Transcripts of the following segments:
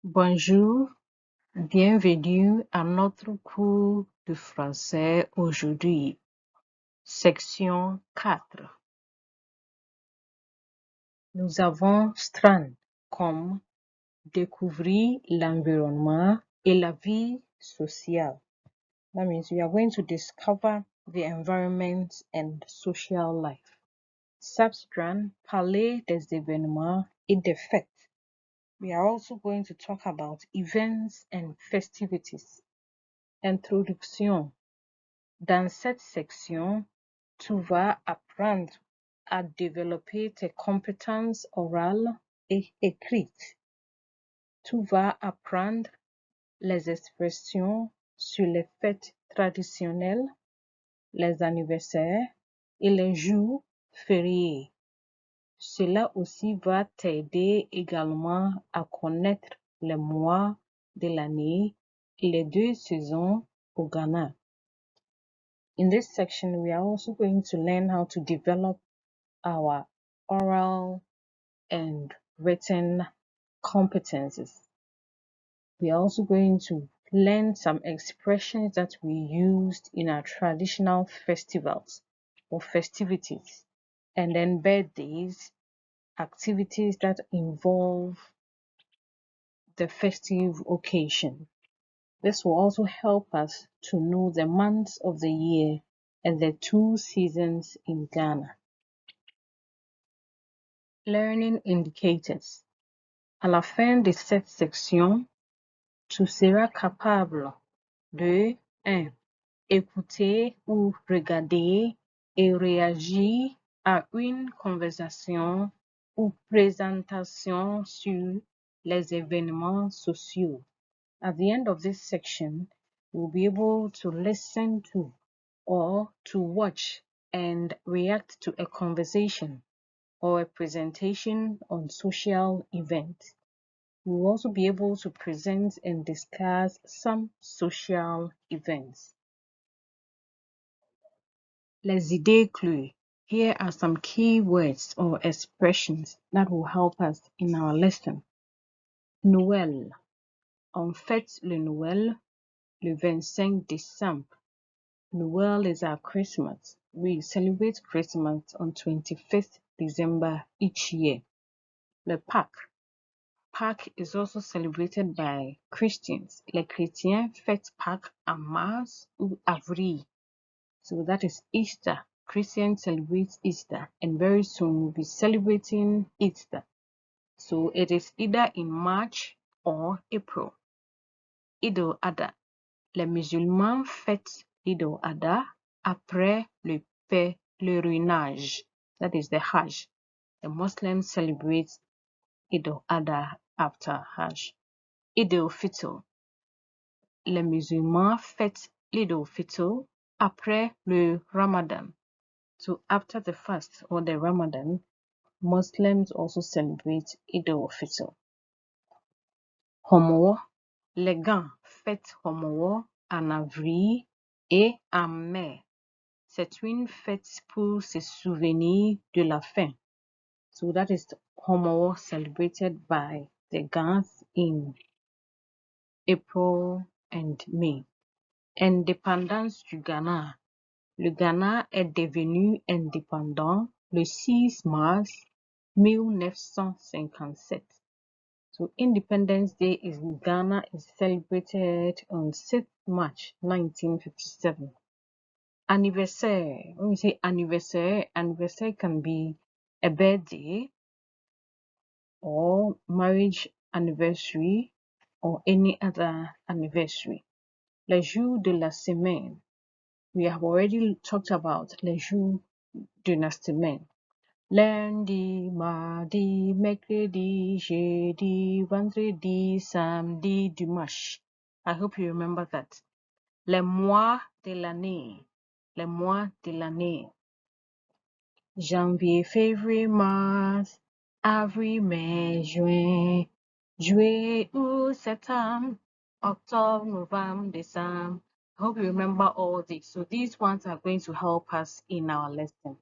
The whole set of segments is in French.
Bonjour, bienvenue à notre cours de français aujourd'hui. Section 4. Nous avons Strand comme découvrir l'environnement et la vie sociale. That means we are going to discover the environment and social life. Substrand, parler des événements et des fêtes. We are also going to talk about events and festivities. Introduction. Dans cette section, tu vas apprendre à développer tes compétences orales et écrites. Tu vas apprendre les expressions sur les fêtes traditionnelles, les anniversaires et les jours fériés. Cela aussi va t'aider également à connaître les mois de l'année et les 2 saisons au Ghana. In this section, we are also going to learn how to develop our oral and written competencies. We are also going to learn some expressions that we used in our traditional festivals or festivities, and then birthdays, activities that involve the festive occasion. This will also help us to know the months of the year and the 2 seasons in Ghana. Learning indicators. À la fin de cette section, tu seras capable de 1. Écouter ou regarder et réagir à une conversation ou présentation sur les événements sociaux. At the end of this section, you'll be able to listen to or to watch and react to a conversation or a presentation on social events. You will also be able to present and discuss some social events. Les idées clés. Here are some key words or expressions that will help us in our lesson. Noël. On fête le Noël le 25 décembre. Noel is our Christmas. We celebrate Christmas on 25th December each year. Le Pâques. Pâques is also celebrated by Christians. Les chrétiens fêtent Pâques en mars ou avril. So that is Easter. Christians celebrate Easter, and very soon we'll be celebrating Easter. So it is either in March or April. Eid al-Adha. Les musulmans fêtent Eid al-Adha après le pèlerinage. That is the Hajj. The Muslims celebrate Eid al-Adha after Hajj. Eid al-Fitr. Les musulmans fêtent Eid al-Fitr après le Ramadan. So after the fast or the Ramadan, Muslims also celebrate Eid al-Fitr. Homowo. Les Gans fêtent Homowo en avril et en mai. C'est une fête pour se souvenir de la fin. So that is Homowo celebrated by the Gans in April and May. Indépendance du Ghana. Le Ghana est devenu indépendant le 6 mars 1957. So Independence Day in Ghana is celebrated on 6th March 1957. Anniversaire. When we say anniversaire, anniversary can be a birthday or marriage anniversary or any other anniversary. Le jour de la semaine. We have already talked about les jours de la semaine. Lundi, mardi, mercredi, jeudi, vendredi, samedi, dimanche. I hope you remember that. Les mois de l'année. Les mois de l'année. Janvier, février, mars, avril, mai, juin, juillet, août, septembre, octobre, november, December. I hope you remember all these. So these ones are going to help us in our lesson.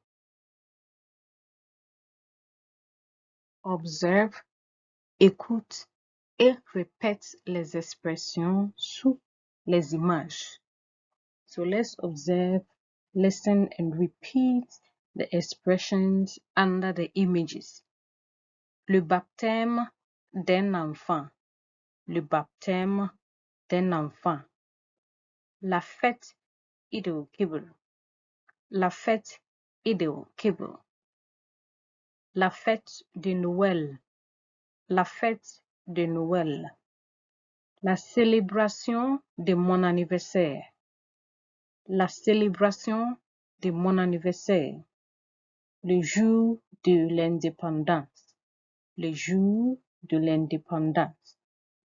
Observe, écoute et répète les expressions sous les images. So let's observe, listen, and repeat the expressions under the images. Le baptême d'un enfant. Le baptême d'un enfant. La fête Eid al-Kibr. La fête Eid al-Kibr. La fête de Noël. La fête de Noël. La célébration de mon anniversaire. La célébration de mon anniversaire. Le jour de l'indépendance. Le jour de l'indépendance.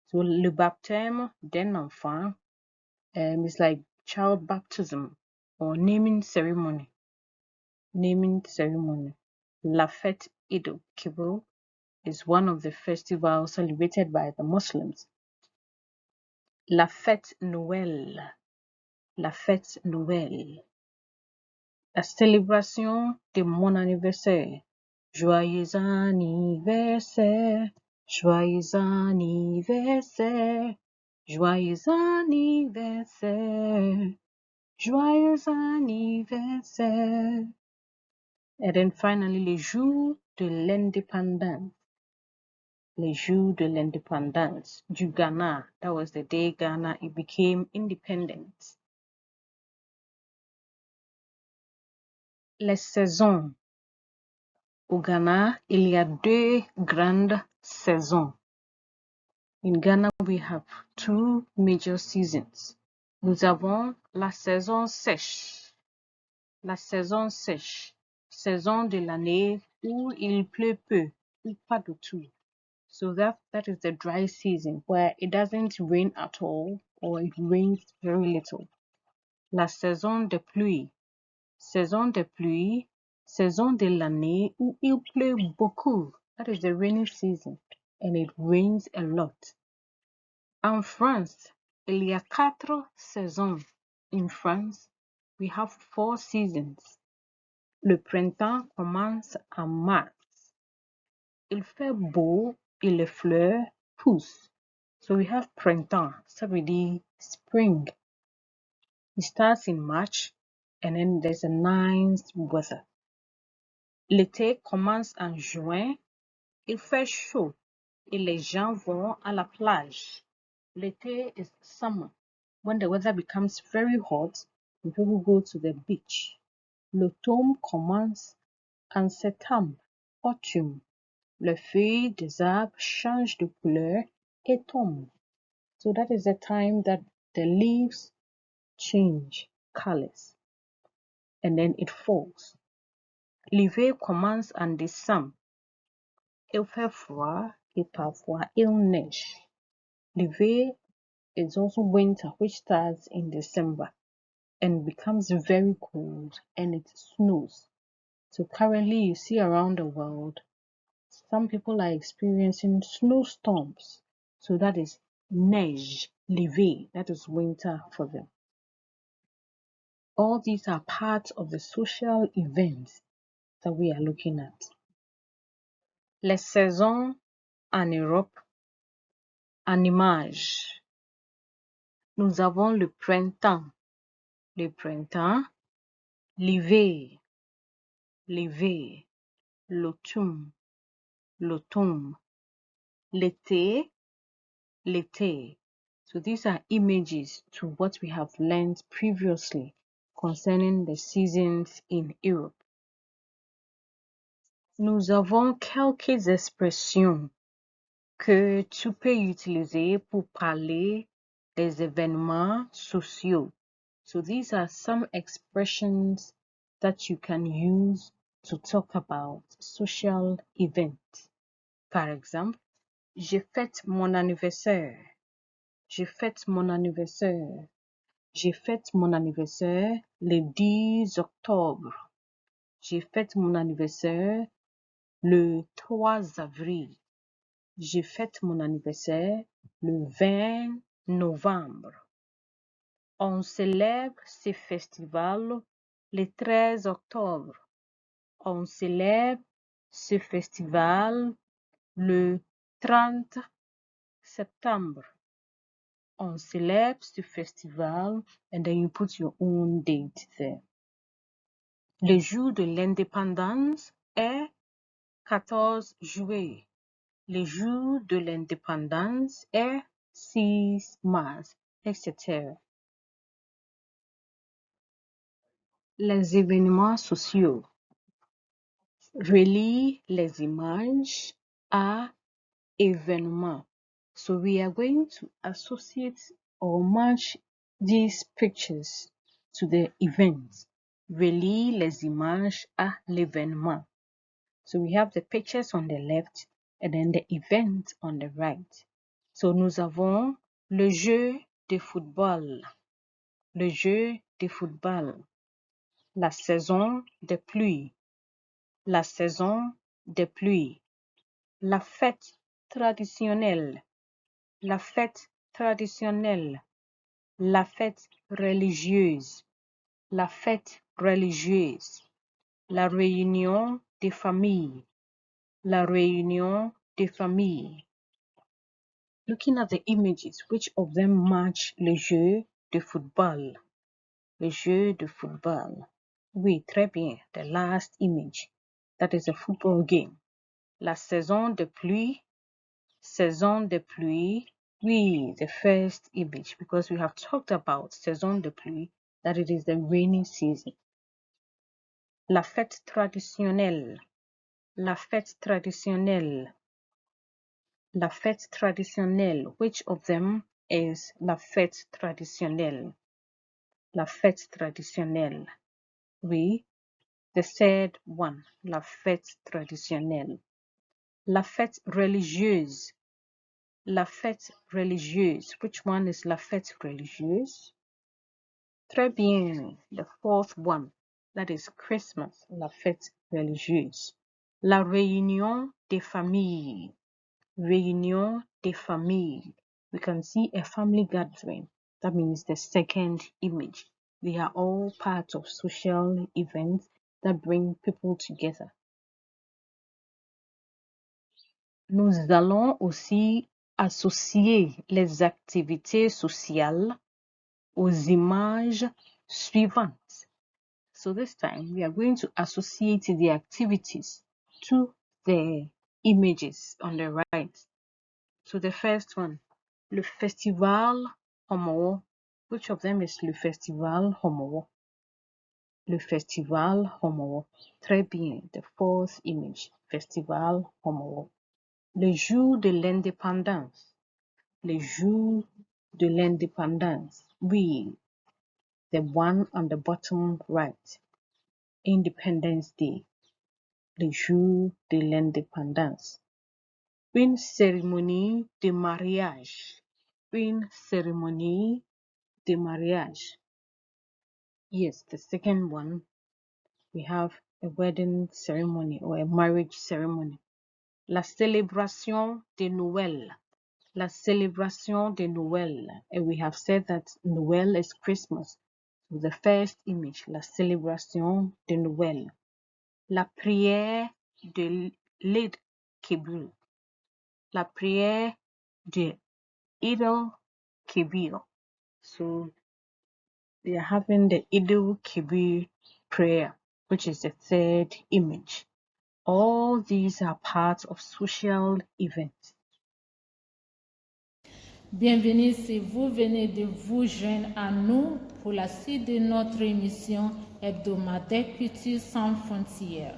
So, le baptême d'un enfant is like child baptism or naming ceremony. Naming ceremony. La fête Eid al-Kibr is one of the festivals celebrated by the Muslims. La fête Noël. La fête Noël. La célébration de mon anniversaire. Joyeux anniversaire. Joyeux anniversaire. Joyeux anniversaire. Joyeux anniversaire. And then finally, le jour de l'indépendance. Le jour de l'indépendance du Ghana. That was the day Ghana it became independent. Les saisons. Au Ghana, il y a deux grandes saisons. In Ghana, we have two major seasons. Nous avons la saison sèche. La saison sèche. Saison de l'année où il pleut peu ou pas du tout. So that is the dry season where it doesn't rain at all or it rains very little. La saison de pluie. Saison de pluie. Saison de l'année où il pleut beaucoup. That is the rainy season and it rains a lot. En France, il y a 4 saisons. In France, we have 4 seasons. Le printemps commence en mars. Il fait beau et les fleurs poussent. So we have printemps, ça veut dire spring. It starts in March and then there's a nice weather. L'été commence en juin. Il fait chaud et les gens vont à la plage. L'été is summer. When the weather becomes very hot, people go to the beach. L'automne commence en septembre. Autumn. Les feuilles des arbres changent de couleur et tombent. So that is the time that the leaves change colors and then it falls. L'hiver commence en décembre. Il fait froid et parfois il neige. L'hiver is also winter, which starts in December and becomes very cold and it snows. So currently you see around the world, some people are experiencing snowstorms. So that is neige, l'hiver, that is winter for them. All these are parts of the social events that we are looking at. Les saisons en Europe, en images. Nous avons le printemps, l'hiver, l'automne, l'été. So these are images to what we have learned previously concerning the seasons in Europe. Nous avons quelques expressions que tu peux utiliser pour parler des événements sociaux. So these are some expressions that you can use to talk about social events. Par exemple, je fête mon anniversaire. Je fête mon anniversaire. Je fête mon anniversaire le 10 octobre. Je fête mon anniversaire le 3 avril. Je fête mon anniversaire le 20 novembre. On célèbre ce festival le 13 octobre. On célèbre ce festival le 30 septembre, on célèbre ce festival, and then you put your own date there. Le jour de l'indépendance est 14 juillet. Le jour de l'indépendance est 6 mars, etc. Les événements sociaux. Relie les images à événements. So we are going to associate or match these pictures to the event. Relie les images à l'événement. So we have the pictures on the left and then the event on the right. So nous avons le jeu de football. Le jeu de football. La saison des pluies. La saison des pluies. La fête traditionnelle. La fête traditionnelle. La fête religieuse. La fête religieuse. La réunion des familles. La réunion des familles. Looking at the images, which of them match le jeu de football? Le jeu de football. Oui, très bien. The last image. That is a football game. La saison de pluie. Saison de pluie. Oui, the first image, because we have talked about saison de pluie, that it is the rainy season. La fête traditionnelle. La fête traditionnelle. La fête traditionnelle. Which of them is la fête traditionnelle? La fête traditionnelle. Oui, the third one. La fête traditionnelle. La fête religieuse. La fête religieuse. Which one is la fête religieuse? Très bien. The fourth one. That is Christmas. La fête religieuse. La réunion des familles. Réunion des familles. We can see a family gathering. That means the second image. They are all part of social events that bring people together. Nous allons aussi associer les activités sociales aux images suivantes. So this time we are going to associate the activities to the images on the right. So the first one, le festival Homo. Which of them is le festival Homo? Le festival Homo. Très bien. The fourth image, festival Homo. Le jour de l'indépendance. Le jour de l'indépendance. Oui, the one on the bottom right. Independence Day. Le jour de l'indépendance. Une cérémonie de mariage. Une cérémonie de mariage. Yes, the second one, we have a wedding ceremony or a marriage ceremony. La célébration de Noël. La célébration de Noël. And we have said that Noël is Christmas. So the first image, la célébration de Noël. La prière de l'Eid Kibir. La prière de Eid al-Kibir. So they are having the Eid al-Kibir prayer, which is the third image. All these are parts of social events. Bienvenue si vous venez de vous joindre à nous pour la suite de notre émission hebdomadaire Culture sans frontières.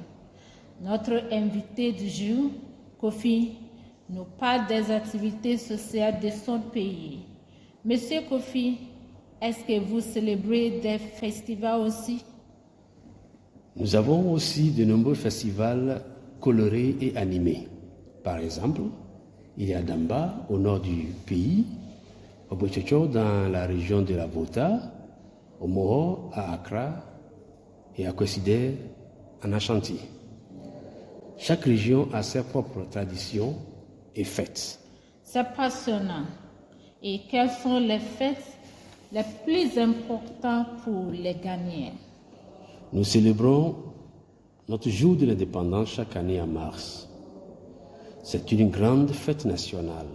Notre invité du jour, Kofi, nous parle des activités sociales de son pays. Monsieur Kofi, est-ce que vous célébrez des festivals aussi? Nous avons aussi de nombreux festivals colorés et animés. Par exemple, il y a Damba au nord du pays, au Bochocho dans la région de la Volta, au Moro à Accra et à Kwesider en Ashanti. Chaque région a ses propres traditions et fêtes. C'est passionnant. Et quelles sont les fêtes les plus importantes pour les Ghanéens? Nous célébrons notre jour de l'indépendance chaque année en mars. C'est une grande fête nationale.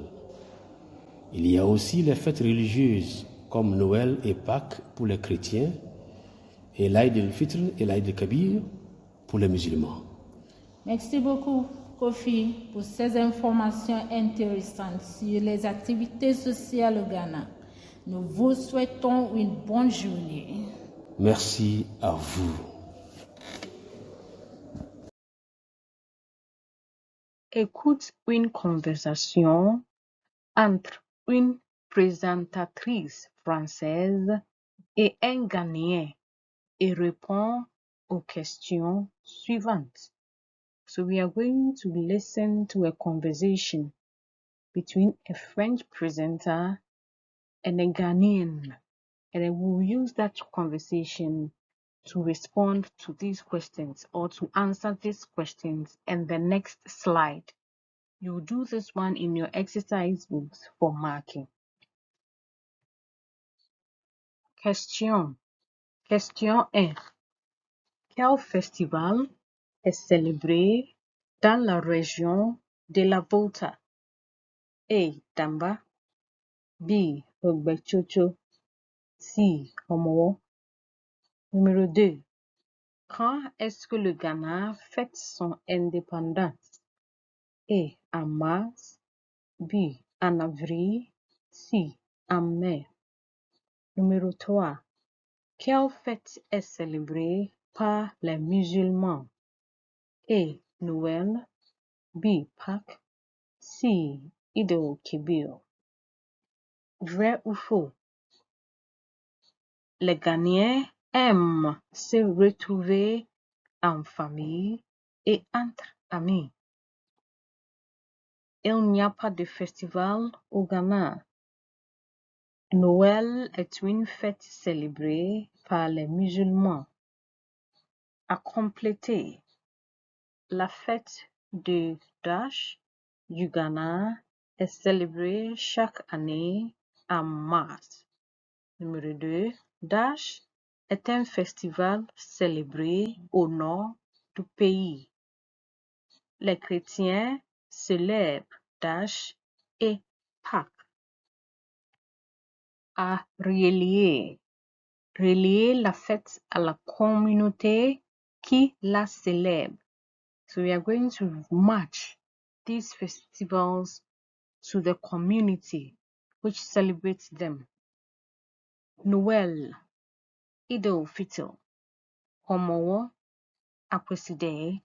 Il y a aussi les fêtes religieuses comme Noël et Pâques pour les chrétiens et l'Aïd el-Fitr et l'Aïd el-Kabir pour les musulmans. Merci beaucoup, Kofi, pour ces informations intéressantes sur les activités sociales au Ghana. Nous vous souhaitons une bonne journée. Merci à vous. Écoute une conversation entre une présentatrice française et un Ghanéen et réponds aux questions suivantes. So we are going to listen to a conversation between a French presenter and a Ghanaian, and I will use that conversation to respond to these questions or to answer these questions in the next slide. You do this one in your exercise books for marking. Question. Question 1. Quel festival est célébré dans la région de la Volta? A. Damba. B. Ogbechocho. C. Omowo. Numéro 2. Quand est-ce que le Ghana fête son indépendance? A. En mars. B. En avril. C. En mai. Numéro 3. Quelle fête est célébrée par les musulmans? A. Noël. B. Pâques. C. Eid el-Kibir. Vrai ou faux? Les Ghanéens aiment se retrouver en famille et entre amis. Il n'y a pas de festival au Ghana. Noël est une fête célébrée par les musulmans. À compléter, la fête de Dash du Ghana est célébrée chaque année en mars. Numéro 2. Dash est un festival célébré au nord du pays. Les chrétiens célèbrent Dash et Pâques. À relier la fête à la communauté qui la célèbre. So we are going to match these festivals to the community which celebrates them. Noël, Eid el-Fitr, Omowo, Akweside,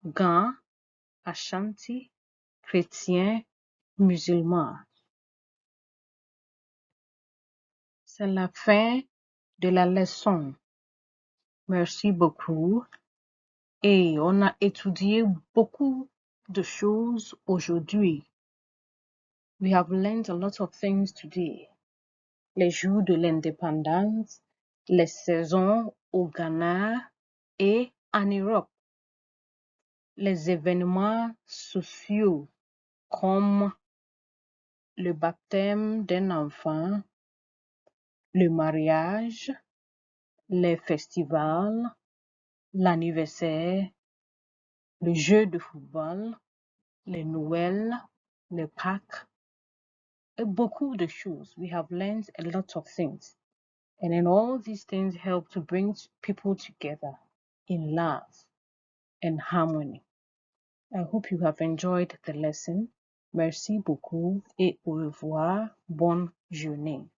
Gan, Ashanti, chrétiens, musulmans. C'est la fin de la leçon. Merci beaucoup. Et on a étudié beaucoup de choses aujourd'hui. We have learned a lot of things today. Les jours de l'indépendance, les saisons au Ghana et en Europe, les événements sociaux comme le baptême d'un enfant, le mariage, les festivals, l'anniversaire, le jeu de football, les Noëls, les Pâques, et beaucoup de choses. We have learned a lot of things. And then all these things help to bring people together in love and harmony. I hope you have enjoyed the lesson. Merci beaucoup et au revoir. Bonne journée.